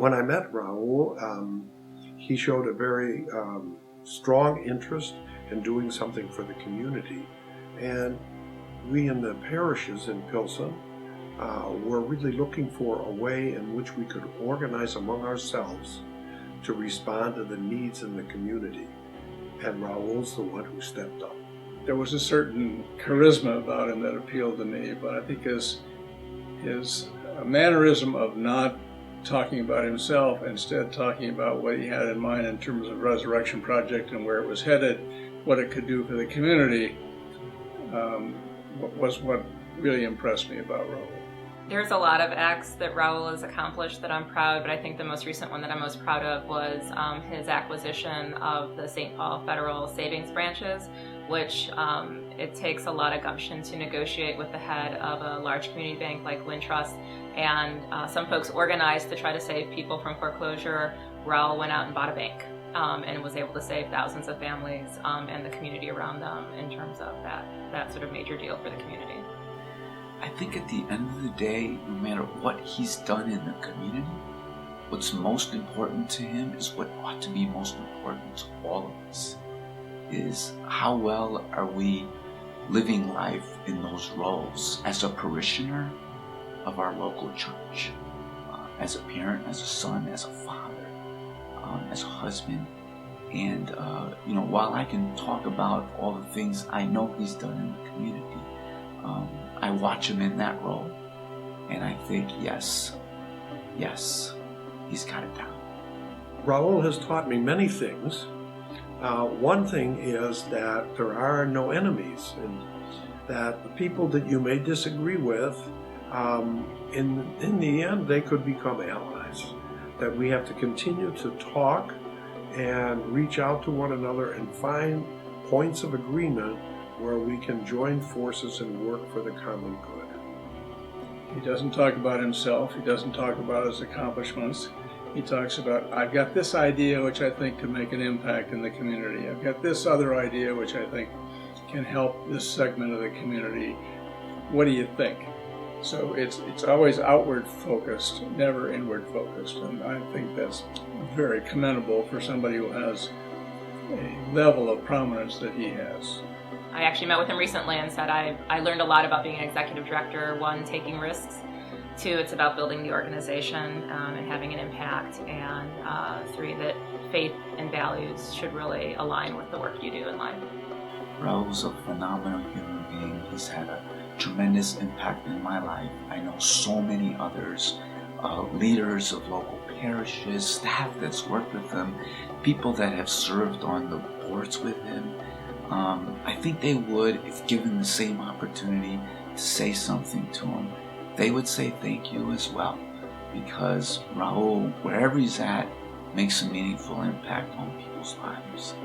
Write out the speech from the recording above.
when I met Raul, he showed a very strong interest in doing something for the community. And we in the parishes in Pilsen were really looking for a way in which we could organize among ourselves to respond to the needs in the community. And Raul's the one who stepped up. There was a certain charisma about him that appealed to me, but I think his mannerism of not talking about himself, instead talking about what he had in mind in terms of Resurrection Project and where it was headed, what it could do for the community, was what really impressed me about Raul. There's a lot of acts that Raul has accomplished that I'm proud, but I think the most recent one that I'm most proud of was his acquisition of the St. Paul Federal Savings Branches, which it takes a lot of gumption to negotiate with the head of a large community bank like Wintrust, and some folks organized to try to save people from foreclosure. Raul went out and bought a bank and was able to save thousands of families and the community around them in terms of that sort of major deal for the community. I think at the end of the day, no matter what he's done in the community, what's most important to him is what ought to be most important to all of us, is how well are we living life in those roles as a parishioner of our local church, as a parent, as a son, as a father, as a husband. And while I can talk about all the things I know he's done in the community, I watch him in that role, and I think, yes, he's got it down. Raul has taught me many things. One thing is that there are no enemies, and that the people that you may disagree with, in the end, they could become allies. That we have to continue to talk and reach out to one another and find points of agreement where we can join forces and work for the common good. He doesn't talk about himself. He doesn't talk about his accomplishments. He talks about, I've got this idea which I think could make an impact in the community. I've got this other idea which I think can help this segment of the community. What do you think? So it's always outward focused, never inward focused. And I think that's very commendable for somebody who has a level of prominence that he has. I actually met with him recently and said I learned a lot about being an executive director. One, taking risks. Two, it's about building the organization and having an impact. And three, that faith and values should really align with the work you do in life. Raul's a phenomenal human being. He's had a tremendous impact in my life. I know so many others, leaders of local parishes, staff that's worked with him, people that have served on the boards with him. I think they would, if given the same opportunity to say something to him, they would say thank you as well, because Raul, wherever he's at, makes a meaningful impact on people's lives.